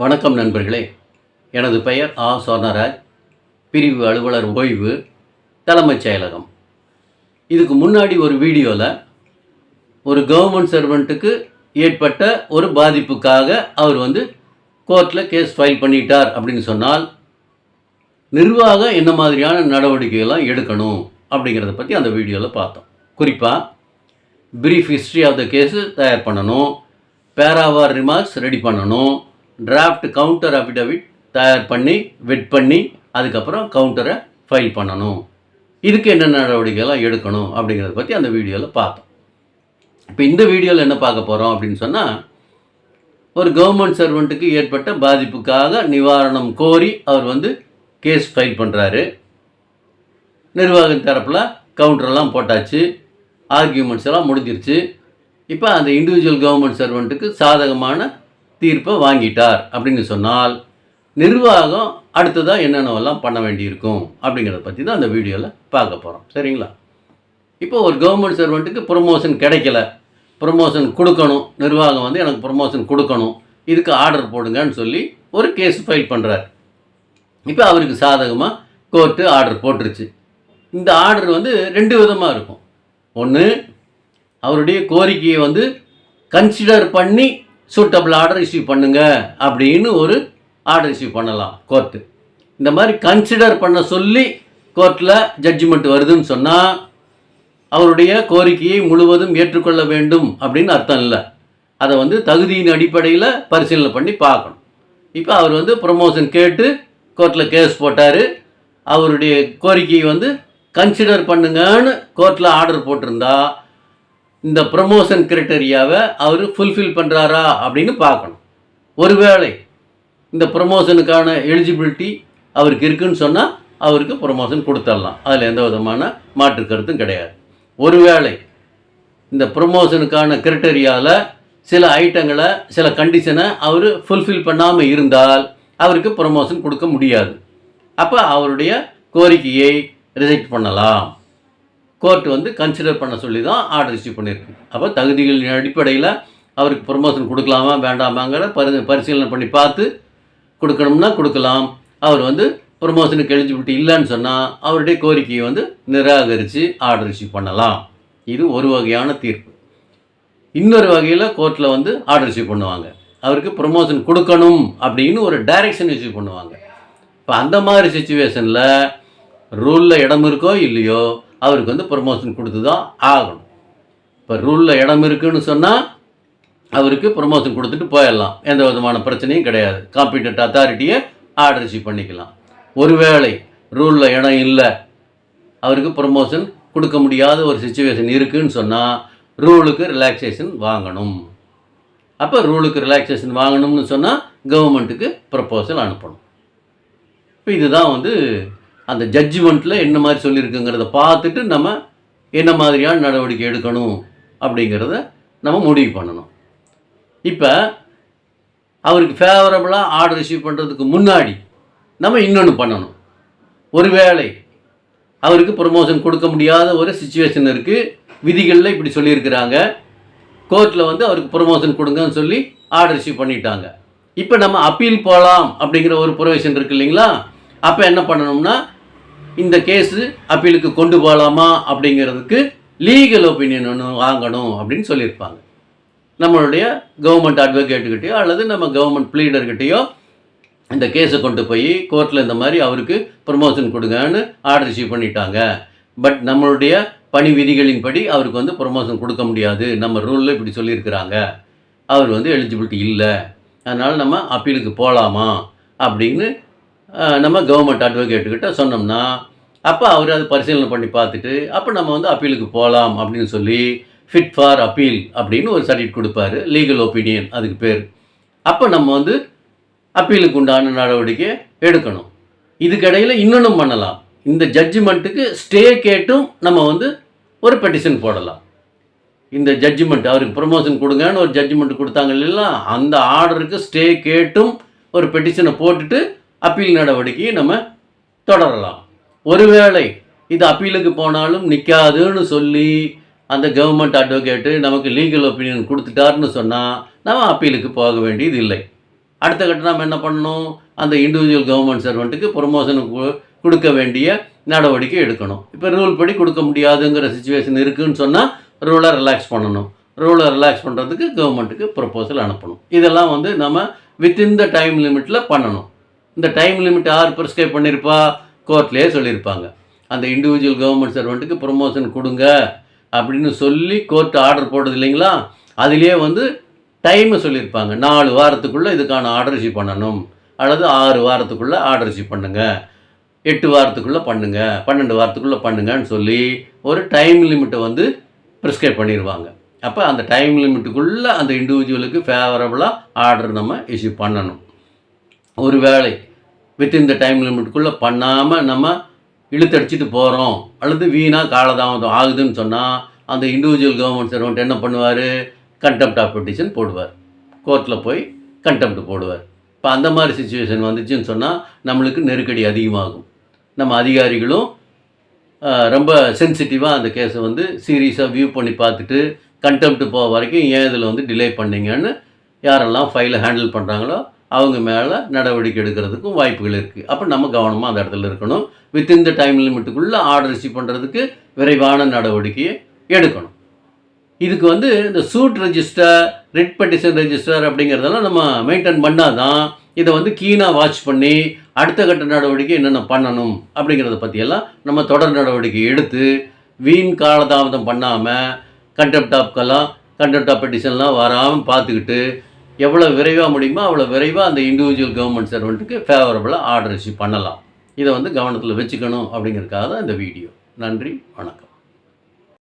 வணக்கம் நண்பர்களே. எனது பெயர் சொர்ணராஜ். பிரிவு அலுவலர் ஓய்வு, தலைமைச் செயலகம். இதுக்கு முன்னாடி ஒரு வீடியோவில் ஒரு கவர்மெண்ட் சர்வெண்ட்டுக்கு ஏற்பட்ட ஒரு பாதிப்புக்காக அவர் கோர்ட்டில் கேஸ் ஃபைல் பண்ணிட்டார் அப்படின்னு சொன்னால் நிர்வாகம் என்ன மாதிரியான நடவடிக்கைகள்லாம் எடுக்கணும் அப்படிங்கிறத பற்றி அந்த வீடியோவில் பார்த்தோம். குறிப்பாக brief history of the case தயார் பண்ணணும், பேராவார் ரிமார்க்ஸ் ரெடி பண்ணணும், டிராஃப்ட் கவுண்டர் அஃபிடவிட் தயார் பண்ணி வெட் பண்ணி அதுக்கப்புறம் கவுண்டரை ஃபைல் பண்ணணும். இதுக்கு என்ன நடவடிக்கைலாம் எடுக்கணும் அப்படிங்கிறத பற்றி அந்த வீடியோவில் பார்த்தோம். இப்போ இந்த வீடியோவில் என்ன பார்க்க போகிறோம் அப்படின்னு சொன்னால், ஒரு கவர்மெண்ட் சர்வெண்ட்டுக்கு ஏற்பட்ட பாதிப்புக்காக நிவாரணம் கோரி அவர் கேஸ் ஃபைல் பண்ணுறாரு. நிர்வாகம் தரப்பில் கவுண்டரெல்லாம் போட்டாச்சு, ஆர்கியூமெண்ட்ஸ் எல்லாம் முடிஞ்சிருச்சு. இப்போ அந்த இண்டிவிஜுவல் கவர்மெண்ட் சர்வெண்ட்டுக்கு சாதகமான தீர்ப்பை வாங்கிட்டார் அப்படின்னு சொன்னால் நிர்வாகம் அடுத்ததாக என்னென்னவெல்லாம் பண்ண வேண்டியிருக்கும் அப்படிங்கிறத பற்றி தான் அந்த வீடியோவில் பார்க்க போகிறோம். சரிங்களா? இப்போ ஒரு கவர்மெண்ட் சர்வெண்ட்டுக்கு ப்ரொமோஷன் கிடைக்கல, ப்ரொமோஷன் கொடுக்கணும், நிர்வாகம் எனக்கு ப்ரொமோஷன் கொடுக்கணும், இதுக்கு ஆர்டர் போடுங்கன்னு சொல்லி ஒரு கேஸ் ஃபைல் பண்ணுறார். இப்போ அவருக்கு சாதகமாக கோர்ட்டு ஆர்டர் போட்டுருச்சு. இந்த ஆர்டர் ரெண்டு விதமாக இருக்கும். ஒன்று, அவருடைய கோரிக்கையை கன்சிடர் பண்ணி சூட்டபிள் ஆர்டர் இஷ்யூ பண்ணுங்க அப்படின்னு ஒரு ஆர்டர் இஷ்யூ பண்ணலாம் கோர்ட்டு. இந்த மாதிரி கன்சிடர் பண்ண சொல்லி கோர்ட்டில் ஜட்ஜ்மெண்ட் வருதுன்னு சொன்னால் அவருடைய கோரிக்கையை முழுவதும் ஏற்றுக்கொள்ள வேண்டும் அப்படின்னு அர்த்தம் இல்லை. அதை தகுதியின் அடிப்படையில் பரிசீலனை பண்ணி பார்க்கணும். இப்போ அவர் ப்ரொமோஷன் கேட்டு கோர்ட்டில் கேஸ் போட்டார். அவருடைய கோரிக்கையை கன்சிடர் பண்ணுங்கன்னு கோர்ட்டில் ஆர்டர் போட்டிருந்தா இந்த ப்ரமோஷன் கிரைட்டரியாவை அவர் ஃபுல்ஃபில் பண்ணுறாரா அப்படின்னு பார்க்கணும். ஒருவேளை இந்த ப்ரமோஷனுக்கான எலிஜிபிலிட்டி அவருக்கு இருக்குதுன்னு சொன்னால் அவருக்கு ப்ரமோஷன் கொடுத்துடலாம், அதில் எந்த விதமான மாற்று கருத்தும் கிடையாது. ஒருவேளை இந்த ப்ரமோஷனுக்கான கிரைட்டரியாவில் சில ஐட்டங்களை, சில கண்டிஷனை அவர் ஃபுல்ஃபில் பண்ணாமல் இருந்தால் அவருக்கு ப்ரமோஷன் கொடுக்க முடியாது. அப்போ அவருடைய கோரிக்கையை ரிஜெக்ட் பண்ணலாம். கோர்ட்டு கன்சிடர் பண்ண சொல்லி தான் ஆர்டர் இஷ்யூ பண்ணியிருக்கு. அப்போ தகுதிகளின் அடிப்படையில் அவருக்கு ப்ரொமோஷன் கொடுக்கலாமா வேண்டாமாங்கிற பரிசீலனை பண்ணி பார்த்து கொடுக்கணும்னா கொடுக்கலாம். அவர் ப்ரொமோஷனுக்கு எலிஜிபிலிட்டி இல்லைன்னு சொன்னால் அவருடைய கோரிக்கையை நிராகரித்து ஆர்டர் இஷ்யூ பண்ணலாம். இது ஒரு வகையான தீர்ப்பு. இன்னொரு வகையில் கோர்ட்டில் ஆர்டர் இஷ்யூ பண்ணுவாங்க. அவருக்கு ப்ரொமோஷன் கொடுக்கணும் அப்படின்னு ஒரு டைரெக்ஷன் இஷ்யூ பண்ணுவாங்க. இப்போ அந்த மாதிரி சிச்சுவேஷனில் ரூலில் இடம் இருக்கோ இல்லையோ அவருக்கு ப்ரொமோஷன் கொடுத்து தான் ஆகணும். இப்போ ரூலில் இடம் இருக்குதுன்னு சொன்னால் அவருக்கு ப்ரொமோஷன் கொடுத்துட்டு போயிடலாம், எந்த விதமான பிரச்சனையும் கிடையாது. காம்பிடென்ட் அத்தாரிட்டியை ஆர்டர் இஷ்யூ பண்ணிக்கலாம். ஒருவேளை ரூலில் இடம் இல்லை, அவருக்கு ப்ரொமோஷன் கொடுக்க முடியாத ஒரு சிச்சுவேஷன் இருக்குதுன்னு சொன்னால் ரூலுக்கு ரிலாக்ஸேஷன் வாங்கணும். அப்போ ரூலுக்கு ரிலாக்ஸேஷன் வாங்கணும்னு சொன்னால் கவர்மெண்ட்டுக்கு ப்ரப்போசல் அனுப்பணும். இப்போ இதுதான் அந்த ஜட்ஜ்மெண்ட்டில் என்ன மாதிரி சொல்லியிருக்குங்கிறத பார்த்துட்டு நம்ம என்ன மாதிரியான நடவடிக்கை எடுக்கணும் அப்படிங்கிறத நம்ம முடிவு பண்ணணும். இப்போ அவருக்கு ஃபேவரபுளாக ஆர்டர் இஷ்யூ பண்ணுறதுக்கு முன்னாடி நம்ம இன்னொன்று பண்ணணும். ஒருவேளை அவருக்கு ப்ரொமோஷன் கொடுக்க முடியாத ஒரு சிச்சுவேஷன் இருக்குது, விதிகளில் இப்படி சொல்லியிருக்கிறாங்க, கோர்ட்டில் அவருக்கு ப்ரொமோஷன் கொடுங்கன்னு சொல்லி ஆர்டர் இஷ்யூ பண்ணிட்டாங்க. இப்போ நம்ம அப்பீல் போகலாம் அப்படிங்கிற ஒரு ப்ரொவிஷன் இருக்குது இல்லைங்களா? அப்போ என்ன பண்ணணும்னா, இந்த கேஸு அப்பீலுக்கு கொண்டு போகலாமா அப்படிங்கிறதுக்கு லீகல் ஒப்பீனியன் ஒன்று வாங்கணும் அப்படின்னு சொல்லியிருப்பாங்க. நம்மளுடைய கவர்மெண்ட் அட்வொகேட்டுக்கிட்டேயோ அல்லது நம்ம கவர்மெண்ட் ப்ளீடர்கிட்டையோ இந்த கேஸை கொண்டு போய் கோர்ட்டில் இந்த மாதிரி அவருக்கு ப்ரொமோஷன் கொடுங்கன்னு ஆர்டர் இஷ்யூ பண்ணிட்டாங்க, பட் நம்மளுடைய பணி விதிகளின்படி அவருக்கு ப்ரொமோஷன் கொடுக்க முடியாது, நம்ம ரூலில் இப்படி சொல்லியிருக்கிறாங்க, அவர் எலிஜிபிலிட்டி இல்லை, அதனால் நம்ம அப்பீலுக்கு போகலாமா அப்படின்னு நம்ம கவர்மெண்ட் அட்வொகேட்டுக்கிட்ட சொன்னோம்னா அப்போ அவர் அதை பரிசீலனை பண்ணி பார்த்துட்டு அப்போ நம்ம அப்பீலுக்கு போகலாம் அப்படின்னு சொல்லி ஃபிட் ஃபார் அப்பீல் அப்படின்னு ஒரு சர்டிஃபிகேட் கொடுப்பாரு, லீகல் ஒப்பீனியன் அதுக்கு பேர். அப்போ நம்ம அப்பீலுக்கு உண்டான நடவடிக்கை எடுக்கணும். இதுக்கிடையில் இன்னொன்றும் பண்ணலாம். இந்த ஜட்ஜ்மெண்ட்டுக்கு ஸ்டே கேட்டும் நம்ம ஒரு பெட்டிஷன் போடலாம். இந்த ஜட்ஜ்மெண்ட் அவருக்கு ப்ரொமோஷன் கொடுங்கன்னு ஒரு ஜட்ஜ்மெண்ட் கொடுத்தாங்க இல்லைங்களா, அந்த ஆர்டருக்கு ஸ்டே கேட்டும் ஒரு பெட்டிஷனை போட்டுட்டு அப்பீல் நடவடிக்கையை நம்ம தொடரலாம். ஒருவேளை இது அப்பீலுக்கு போனாலும் நிற்காதுன்னு சொல்லி அந்த கவர்மெண்ட் அட்வொகேட்டு நமக்கு லீகல் ஒப்பீனியன் கொடுத்துட்டாருன்னு சொன்னால் நம்ம அப்பீலுக்கு போக வேண்டியது இல்லை. அடுத்த கட்டம் நம்ம என்ன பண்ணணும், அந்த இண்டிவிஜுவல் கவர்மெண்ட் சர்வெண்ட்டுக்கு ப்ரொமோஷனுக்கு கொடுக்க வேண்டிய நடவடிக்கை எடுக்கணும். இப்போ ரூல் படி கொடுக்க முடியாதுங்கிற சுச்சுவேஷன் இருக்குதுன்னு சொன்னால் ரூலை ரிலாக்ஸ் பண்ணணும். ரூலை ரிலாக்ஸ் பண்ணுறதுக்கு கவர்மெண்ட்டுக்கு ப்ரொப்போசல் அனுப்பணும். இதெல்லாம் வந்து நம்ம வித்தின் த டைம் லிமிட்டில் பண்ணணும். இந்த டைம் லிமிட் யார் ப்ரிஸ்கிரைப் பண்ணியிருப்பா, கோர்ட்லேயே சொல்லியிருப்பாங்க. அந்த இண்டிவிஜுவல் கவர்மெண்ட் சர்வெண்ட்டுக்கு ப்ரொமோஷன் கொடுங்க அப்படின்னு சொல்லி கோர்ட் ஆர்டர் போடுறது இல்லைங்களா, அதுலேயே வந்து டைமை சொல்லியிருப்பாங்க. 4 வாரத்துக்குள்ளே இதுக்கான ஆர்டர் இஷ்யூ பண்ணணும், அல்லது 6 வாரத்துக்குள்ளே ஆர்டர் இஷ்யூ பண்ணுங்கள், 8 வாரத்துக்குள்ளே பண்ணுங்கள், 12 வாரத்துக்குள்ளே பண்ணுங்கன்னு சொல்லி ஒரு டைம் லிமிட்டை வந்து ப்ரிஸ்கிரைப் பண்ணிடுவாங்க. அப்போ அந்த டைம் லிமிட்டுக்குள்ளே அந்த இண்டிவிஜுவலுக்கு ஃபேவரபுளாக ஆர்டர் நம்ம இஷ்யூ பண்ணணும். ஒரு வேளை வித்தின் த டைம் லிமிட்டுக்குள்ளே பண்ணாமல் நம்ம இழுத்தடிச்சிட்டு போகிறோம், அல்லது வீணாக காலதாமதம் ஆகுதுன்னு சொன்னால் அந்த இண்டிவிஜுவல் கவர்மெண்ட் சர்வெண்ட் என்ன பண்ணுவார், கண்டெம்ப்ட் ஆஃப் பெட்டிஷன் போடுவார். கோர்ட்டில் போய் கண்டெம்ப்ட் போடுவார். இப்போ அந்த மாதிரி சுச்சுவேஷன் வந்துச்சுன்னு சொன்னால் நம்மளுக்கு நெருக்கடி அதிகமாகும். நம்ம அதிகாரிகளும் ரொம்ப சென்சிட்டிவாக அந்த கேஸை வந்து சீரியஸாக வியூ பண்ணி பார்த்துட்டு கண்டெம்ப்ட் போக வரைக்கும் ஏன் இதில் வந்து டிலே பண்ணிங்கன்னு யாரெல்லாம் ஃபைலை ஹேண்டில் பண்ணுறாங்களோ அவங்க மேலே நடவடிக்கை எடுக்கிறதுக்கும் வாய்ப்புகள் இருக்குது. அப்போ நம்ம கவனமாக அந்த இடத்துல இருக்கணும். வித்தின் த டைம் லிமிட்டுக்குள்ளே ஆர்டர் இஷ்யூ பண்ணுறதுக்கு விரைவான நடவடிக்கையை எடுக்கணும். இதுக்கு வந்து இந்த suit register, writ petition register அப்படிங்கிறதெல்லாம் நம்ம மெயின்டைன் பண்ணால் தான் இதை வந்து கீனாக வாட்ச் பண்ணி அடுத்த கட்ட நடவடிக்கை என்னென்ன பண்ணணும் அப்படிங்கிறத பற்றியெல்லாம் நம்ம தொடர் நடவடிக்கை எடுத்து வீண் காலதாமதம் பண்ணாமல் கண்டெம்ப்ட் ஆஃப் பெட்டிஷன்லாம் வராமல் பார்த்துக்கிட்டு எவ்வளோ விரைவாக முடியுமோ அவ்வளோ விரைவாக அந்த இண்டிவிஜுவல் கவர்மெண்ட் சர்வெண்ட்டுக்கு ஃபேவரபுளாக ஆர்டர் இஷ்யூ பண்ணலாம். இதை வந்து கவனத்தில் வச்சுக்கணும் அப்படிங்கிறதுக்காக தான் இந்த வீடியோ. நன்றி, வணக்கம்.